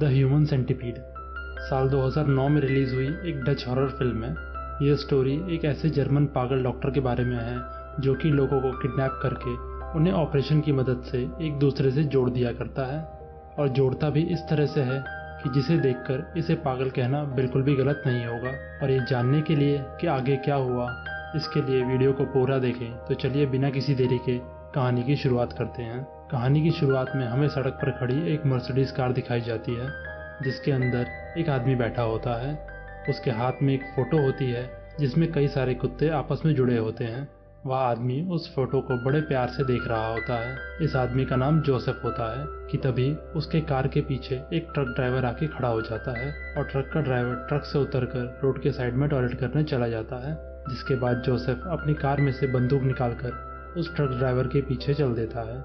Human centipede साल 2009 में release हुई एक डच हॉरर फिल्म है। यह स्टोरी एक ऐसे जर्मन पागल डॉक्टर के बारे में है जो कि लोगों को किडनैप करके उन्हें ऑपरेशन की मदद से एक दूसरे से जोड़ दिया करता है, और जोड़ता भी इस तरह से है कि जिसे देखकर इसे पागल कहना बिल्कुल भी गलत नहीं होगा। और ये जानने के लिए कि आगे क्या हुआ, इसके लिए वीडियो को पूरा देखें। तो चलिए बिना किसी देरी के कहानी की शुरुआत करते हैं। कहानी की शुरुआत में हमें सड़क पर खड़ी एक मर्सिडीज कार दिखाई जाती है जिसके अंदर एक आदमी बैठा होता है। उसके हाथ में एक फोटो होती है जिसमें कई सारे कुत्ते आपस में जुड़े होते हैं। वह आदमी उस फोटो को बड़े प्यार से देख रहा होता है। इस आदमी का नाम जोसेफ होता है कि तभी उसके कार के पीछे एक ट्रक ड्राइवर आके खड़ा हो जाता है और ट्रक का ड्राइवर ट्रक से उतरकर रोड के साइड में टॉयलेट करने चला जाता है। जिसके बाद जोसेफ अपनी कार में से बंदूक निकालकर उस ट्रक ड्राइवर के पीछे चल देता है,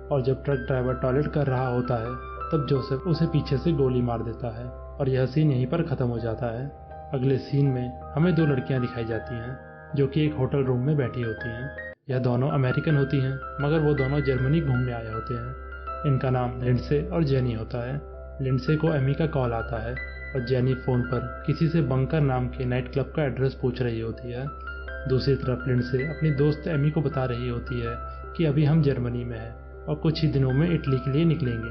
और जब ट्रक ड्राइवर टॉयलेट कर रहा होता है तब जोसेफ उसे पीछे से गोली मार देता है और यह सीन यहीं पर खत्म हो जाता है। अगले सीन में हमें दो लड़कियां दिखाई जाती हैं जो कि एक होटल रूम में बैठी होती हैं। यह दोनों अमेरिकन होती हैं मगर वो दोनों जर्मनी घूमने आए होते हैं। इनका नाम लिंडसे और जेनी होता है। लिंडसे को एमी का कॉल आता है और जेनी फोन पर किसी से बंकर नाम के नाइट क्लब का एड्रेस पूछ रही होती है। दूसरी तरफ लिंडसे अपनी दोस्त एमी को बता रही होती है कि अभी हम जर्मनी में हैं और कुछ ही दिनों में इटली के लिए निकलेंगे।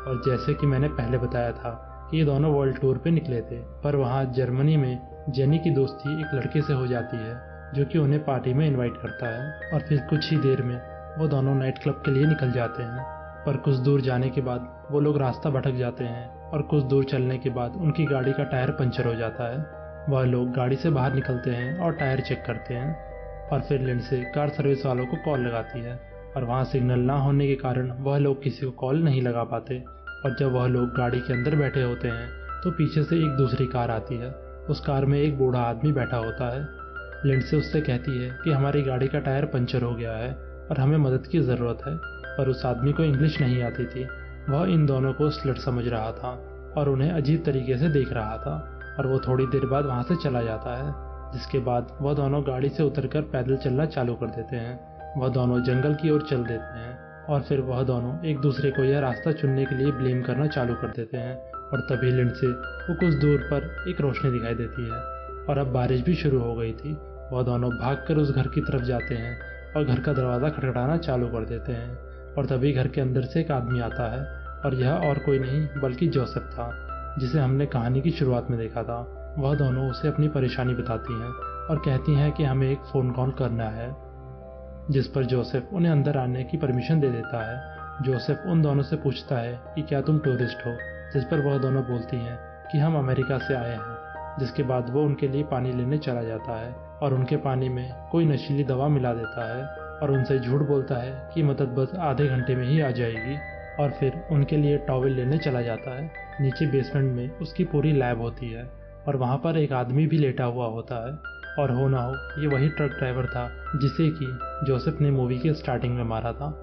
और जैसे कि मैंने पहले बताया था कि ये दोनों वर्ल्ड टूर पे निकले थे, पर वहाँ जर्मनी में जेनी की दोस्ती एक लड़के से हो जाती है जो कि उन्हें पार्टी में इनवाइट करता है, और फिर कुछ ही देर में वो दोनों नाइट क्लब के लिए निकल जाते हैं। पर कुछ दूर जाने के बाद वो लोग रास्ता भटक जाते हैं और कुछ दूर चलने के बाद उनकी गाड़ी का टायर पंचर हो जाता है। वह लोग गाड़ी से बाहर निकलते हैं और टायर चेक करते हैं, और फिर लिंडसे कार सर्विस वालों को कॉल लगाती है, और वहाँ सिग्नल ना होने के कारण वह लोग किसी को कॉल नहीं लगा पाते। और जब वह लोग गाड़ी के अंदर बैठे होते हैं तो पीछे से एक दूसरी कार आती है। उस कार में एक बूढ़ा आदमी बैठा होता है। लिंडसे उससे कहती है कि हमारी गाड़ी का टायर पंचर हो गया है और हमें मदद की ज़रूरत है, पर उस आदमी को इंग्लिश नहीं आती थी। वह इन दोनों को स्लट समझ रहा था और उन्हें अजीब तरीके से देख रहा था, और वो थोड़ी देर बाद वहाँ से चला जाता है। जिसके बाद वह दोनों गाड़ी से उतरकर पैदल चलना चालू कर देते हैं। वह दोनों जंगल की ओर चल देते हैं और फिर वह दोनों एक दूसरे को यह रास्ता चुनने के लिए ब्लेम करना चालू कर देते हैं। और तभी लिंडसे को कुछ दूर पर एक रोशनी दिखाई देती है और अब बारिश भी शुरू हो गई थी। वह दोनों भागकर उस घर की तरफ जाते हैं और घर का दरवाज़ा खटखटाना चालू कर देते हैं, और तभी घर के अंदर से एक आदमी आता है, और यह और कोई नहीं बल्कि जोसेफ था जिसे हमने कहानी की शुरुआत में देखा था। वह दोनों उसे अपनी परेशानी बताती हैं और कहती हैं कि हमें एक फ़ोन कॉल करना है, जिस पर जोसेफ उन्हें अंदर आने की परमिशन दे देता है। जोसेफ उन दोनों से पूछता है कि क्या तुम टूरिस्ट हो, जिस पर वह दोनों बोलती हैं कि हम अमेरिका से आए हैं। जिसके बाद वो उनके लिए पानी लेने चला जाता है और उनके पानी में कोई नशीली दवा मिला देता है और उनसे झूठ बोलता है कि मदद बस आधे घंटे में ही आ जाएगी, और फिर उनके लिए टॉवल लेने चला जाता है। नीचे बेसमेंट में उसकी पूरी लैब होती है और वहाँ पर एक आदमी भी लेटा हुआ होता है, और हो ना हो ये वही ट्रक ड्राइवर था जिसे कि जोसेफ ने मूवी के स्टार्टिंग में मारा था।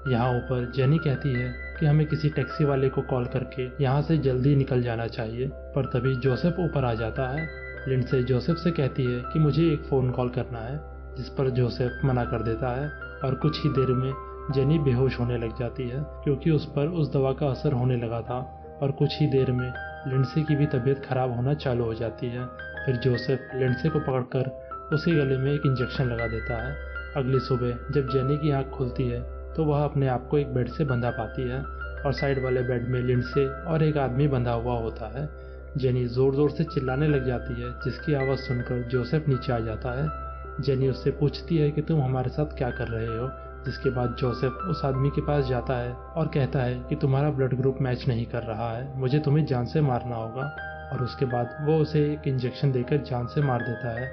यहाँ ऊपर जेनी कहती है कि हमें किसी टैक्सी वाले को कॉल करके यहाँ से जल्दी निकल जाना चाहिए, पर तभी जोसेफ ऊपर आ जाता है। लिंडसे जोसेफ से कहती है कि मुझे एक फ़ोन कॉल करना है, जिस पर जोसेफ मना कर देता है, और कुछ ही देर में जेनी बेहोश होने लग जाती है क्योंकि उस पर उस दवा का असर होने लगा था, और कुछ ही देर में लिंडसे की भी तबीयत खराब होना चालू हो जाती है। फिर जोसेफ लिंडसे को पकड़कर उसके गले में एक इंजेक्शन लगा देता है। अगली सुबह जब जेनी की आंख खुलती है तो वह अपने आप को एक बेड से बंधा पाती है, और साइड वाले बेड में लिंडसे और एक आदमी बंधा हुआ होता है। जेनी ज़ोर ज़ोर से चिल्लाने लग जाती है, जिसकी आवाज़ सुनकर जोसेफ नीचे आ जाता है। जेनी उससे पूछती है कि तुम हमारे साथ क्या कर रहे हो, जिसके बाद जोसेफ उस आदमी के पास जाता है और कहता है कि तुम्हारा ब्लड ग्रुप मैच नहीं कर रहा है, मुझे तुम्हें जान से मारना होगा, और उसके बाद वो उसे एक इंजेक्शन देकर जान से मार देता है।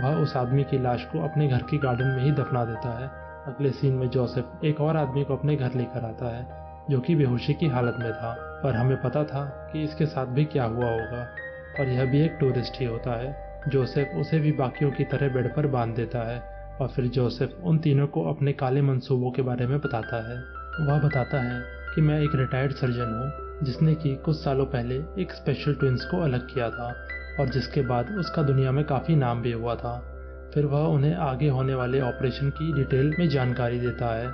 वह उस आदमी की लाश को अपने घर की गार्डन में ही दफना देता है। अगले सीन में जोसेफ एक और आदमी को अपने घर लेकर आता है जो कि बेहोशी की हालत में था, पर हमें पता था कि इसके साथ भी क्या हुआ होगा, और यह भी एक टूरिस्ट ही होता है। जोसेफ उसे भी बाकियों की तरह बेड पर बांध देता है, और फिर जोसेफ उन तीनों को अपने काले मंसूबों के बारे में बताता है। वह बताता है कि मैं एक रिटायर्ड सर्जन हूँ जिसने कि कुछ सालों पहले एक स्पेशल ट्विंस को अलग किया था, और जिसके बाद उसका दुनिया में काफ़ी नाम भी हुआ था। फिर वह उन्हें आगे होने वाले ऑपरेशन की डिटेल में जानकारी देता है,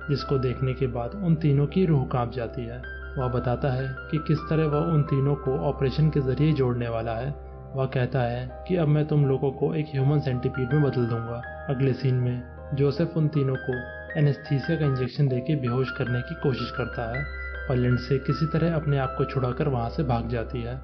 जिसको देखने के बाद उन तीनों की रूह कांप जाती है। वह बताता है कि किस तरह वह उन तीनों को ऑपरेशन के जरिए जोड़ने वाला है। वह कहता है कि अब मैं तुम लोगों को एक ह्यूमन सेंटीपीड में बदल दूंगा। अगले सीन में जोसेफ उन तीनों को एनेस्थीसिया का इंजेक्शन देके बेहोश करने की कोशिश करता है, पर लिंडसे किसी तरह अपने आप को छुड़ाकर वहां से भाग जाती है।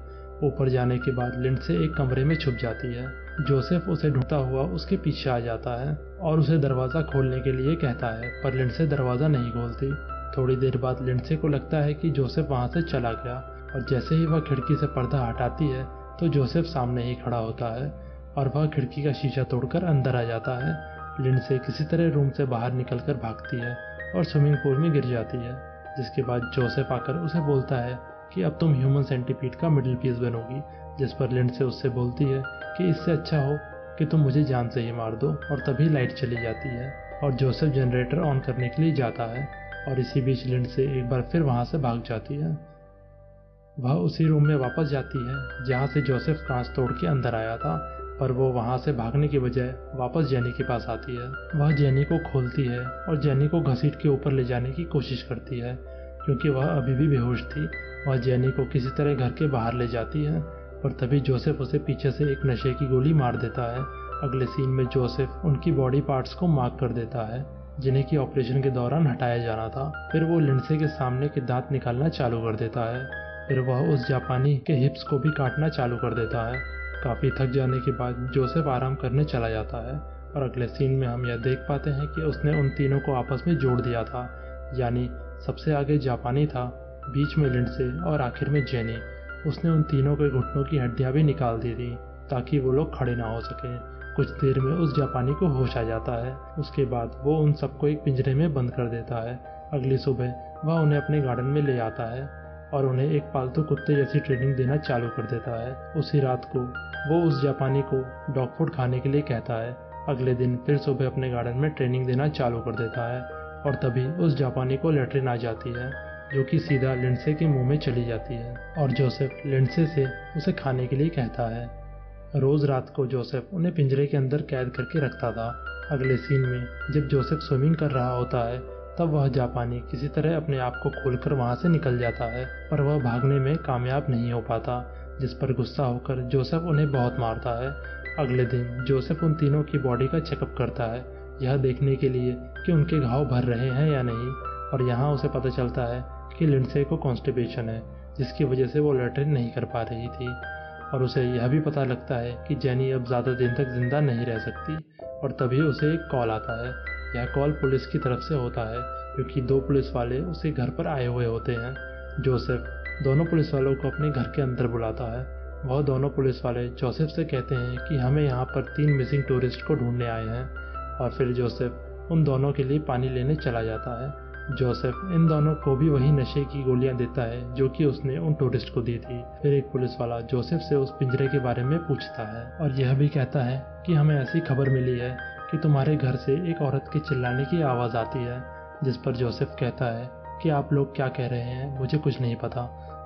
ऊपर जाने के बाद लिंडसे एक कमरे में छुप जाती है। जोसेफ उसे ढूंढता हुआ उसके पीछे आ जाता है और उसे दरवाजा खोलने के लिए कहता है, पर लिंडसे दरवाजा नहीं खोलती। थोड़ी देर बाद लिंडसे को लगता है कि जोसेफ वहां से चला गया, और जैसे ही वह खिड़की से पर्दा हटाती है तो जोसेफ सामने ही खड़ा होता है और वह खिड़की का शीशा तोड़कर अंदर आ जाता है। लिंडसे किसी तरह रूम से बाहर निकलकर भागती है और स्विमिंग पूल में गिर जाती है, जिसके बाद जोसेफ आकर उसे बोलता है कि अब तुम ह्यूमन सेंटीपीड का मिडिल पीस बनोगी, जिस पर लिंडसे उससे बोलती है कि इससे अच्छा हो कि तुम मुझे जान से ही मार दो। और तभी लाइट चली जाती है और जोसेफ जनरेटर ऑन करने के लिए जाता है, और इसी बीच लिंडसे एक बार फिर वहां से भाग जाती है। वह उसी रूम में वापस जाती है जहां से जोसेफ कांच तोड़ के अंदर आया था, पर वो वहां से भागने की बजाय वापस जेनी के पास आती है। वह जेनी को खोलती है और जेनी को घसीट के ऊपर ले जाने की कोशिश करती है, क्योंकि वह अभी भी बेहोश थी। वह जेनी को किसी तरह घर के बाहर ले जाती है, पर तभी जोसेफ उसे पीछे से एक नशे की गोली मार देता है। अगले सीन में जोसेफ उनकी बॉडी पार्ट्स को मार्क कर देता है, जिन्हें की ऑपरेशन के दौरान हटाया जाना था। फिर वो लिंडसे के सामने के दांत निकालना चालू कर देता है। फिर वह उस जापानी के हिप्स को भी काटना चालू कर देता है। काफी थक जाने के बाद जोसेफ आराम करने चला जाता है, और अगले सीन में हम यह देख पाते हैं कि उसने उन तीनों को आपस में जोड़ दिया था, यानी सबसे आगे जापानी था, बीच में लिंडसे और आखिर में जेनी। उसने उन तीनों के घुटनों की हड्डियां भी निकाल दी थी ताकि वो लोग खड़े ना हो सके। कुछ देर में उस जापानी को होश आ जाता है। उसके बाद वो उन सबको एक पिंजरे में बंद कर देता है। अगली सुबह वह उन्हें अपने गार्डन में ले आता है और उन्हें एक पालतू कुत्ते जैसी ट्रेनिंग देना चालू कर देता है। उसी रात को वो उस जापानी को डॉग फूड खाने के लिए कहता है। अगले दिन फिर सुबह अपने गार्डन में ट्रेनिंग देना चालू कर देता है, और तभी उस जापानी को लैट्रिन आ जाती है, जो कि सीधा लिंडसे के मुंह में चली जाती है, और जोसेफ लिंडसे से उसे खाने के लिए कहता है। रोज रात को जोसेफ उन्हें पिंजरे के अंदर कैद करके रखता था। अगले सीन में जब जोसेफ स्विमिंग कर रहा होता है, तब वह जापानी किसी तरह अपने आप को खोलकर वहां से निकल जाता है, पर वह भागने में कामयाब नहीं हो पाता, जिस पर गुस्सा होकर जोसेफ उन्हें बहुत मारता है। अगले दिन जोसेफ उन तीनों की बॉडी का चेकअप करता है, यह देखने के लिए कि उनके घाव भर रहे हैं या नहीं, और यहाँ उसे पता चलता है कि लिंडसे को कॉन्स्टिपेशन है, जिसकी वजह से वो लैट्रिन नहीं कर पा रही थी। और उसे यह भी पता लगता है कि जेनी अब ज़्यादा दिन तक जिंदा नहीं रह सकती, और तभी उसे एक कॉल आता है। यह कॉल पुलिस की तरफ से होता है, क्योंकि 2 पुलिस वाले उसे घर पर आए हुए होते हैं। जोसेफ दोनों पुलिस वालों को अपने घर के अंदर बुलाता है। वह दोनों पुलिस वाले जोसेफ से कहते हैं कि हमें यहाँ पर 3 मिसिंग टूरिस्ट को ढूंढने आए हैं, और फिर जोसेफ उन दोनों के लिए पानी लेने चला जाता है। जोसेफ इन दोनों को भी वही नशे की गोलियां देता है जो कि उसने उन टूरिस्ट को दी थी। फिर एक पुलिस वाला जोसेफ से उस पिंजरे के बारे में पूछता है, और यह भी कहता है कि हमें ऐसी खबर मिली है कि तुम्हारे घर से एक औरत के चिल्लाने की आवाज़ आती है। जिस पर जोसेफ कहता है कि आप लोग क्या कह रहे हैं, मुझे कुछ नहीं पता।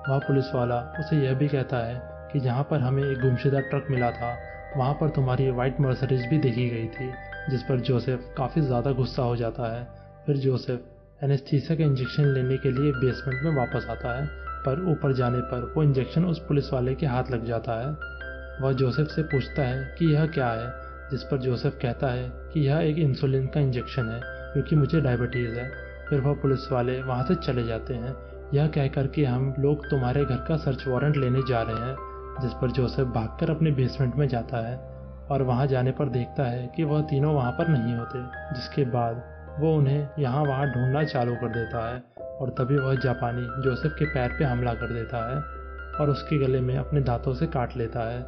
वह पुलिस वाला उसे यह भी कहता है कि जहाँ पर हमें एक गुमशुदा ट्रक मिला था, वहाँ पर तुम्हारी वाइट मर्सिडीज भी देखी गई थी। जिस पर जोसेफ काफ़ी ज़्यादा गुस्सा हो जाता है। फिर जोसेफ एनेस्थीसिया का इंजेक्शन लेने के लिए बेसमेंट में वापस आता है, पर ऊपर जाने पर वो इंजेक्शन उस पुलिस वाले के हाथ लग जाता है। वह जोसेफ से पूछता है कि यह क्या है, जिस पर जोसेफ कहता है कि यह एक इंसुलिन का इंजेक्शन है क्योंकि मुझे डायबिटीज़ है। फिर वह पुलिस वाले वहाँ से चले जाते हैं, यह कहकर कि हम लोग तुम्हारे घर का सर्च वारंट लेने जा रहे हैं। जिस पर जोसेफ भागकर अपने बेसमेंट में जाता है, और वहाँ जाने पर देखता है कि वह तीनों वहाँ पर नहीं होते, जिसके बाद वो उन्हें यहाँ वहाँ ढूंढना चालू कर देता है। और तभी वह जापानी जोसेफ के पैर पे हमला कर देता है और उसके गले में अपने दांतों से काट लेता है,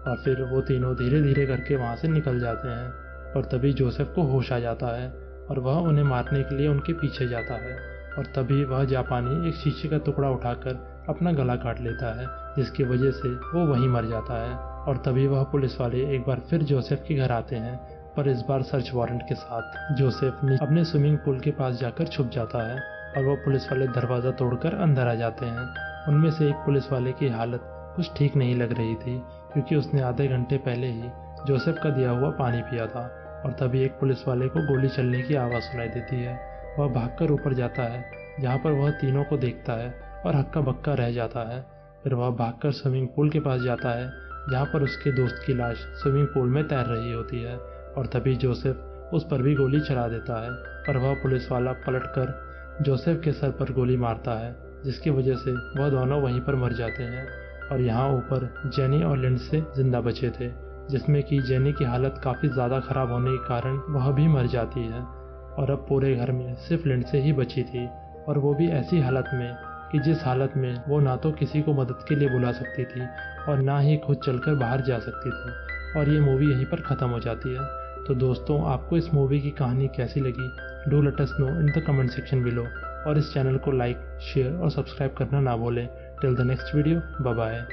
और फिर वो तीनों धीरे धीरे करके वहाँ से निकल जाते हैं। और तभी जोसेफ को होश आ जाता है और वह उन्हें मारने के लिए उनके पीछे जाता है, और तभी वह जापानी एक शीशे का टुकड़ा उठाकर अपना गला काट लेता है, जिसकी वजह से वो वहीं मर जाता है। और तभी वह पुलिस वाले एक बार फिर जोसेफ के घर आते हैं, पर इस बार सर्च वारंट के साथ। जोसेफ अपने स्विमिंग पूल के पास जाकर छुप जाता है और वह पुलिस वाले दरवाज़ा तोड़कर अंदर आ जाते हैं। उनमें से एक पुलिस वाले की हालत कुछ ठीक नहीं लग रही थी, क्योंकि उसने आधे घंटे पहले ही जोसेफ का दिया हुआ पानी पिया था। और तभी एक पुलिस वाले को गोली चलने की आवाज़ सुनाई देती है। वह भागकर ऊपर जाता है, जहाँ पर वह तीनों को देखता है और हक्का बक्का रह जाता है। फिर वह भागकर स्विमिंग पूल के पास जाता है जहाँ पर उसके दोस्त की लाश स्विमिंग पूल में तैर रही होती है और तभी जोसेफ उस पर भी गोली चला देता है, पर वह पुलिस वाला पलटकर जोसेफ के सर पर गोली मारता है, जिसकी वजह से वह दोनों वहीं पर मर जाते हैं। और यहाँ ऊपर जेनी और लिंडसे जिंदा बचे थे, जिसमें कि जेनी की हालत काफ़ी ज़्यादा ख़राब होने के कारण वह भी मर जाती है और अब पूरे घर में सिर्फ लिंडसे ही बची थी, और वो भी ऐसी हालत में कि जिस हालत में वो ना तो किसी को मदद के लिए बुला सकती थी और ना ही खुद चलकर बाहर जा सकती थी। और ये मूवी यहीं पर ख़त्म हो जाती है। तो दोस्तों, आपको इस मूवी की कहानी कैसी लगी? Do let us know in the comment section below, और इस चैनल को लाइक, शेयर और सब्सक्राइब करना ना भूलें। Till the next video, bye bye.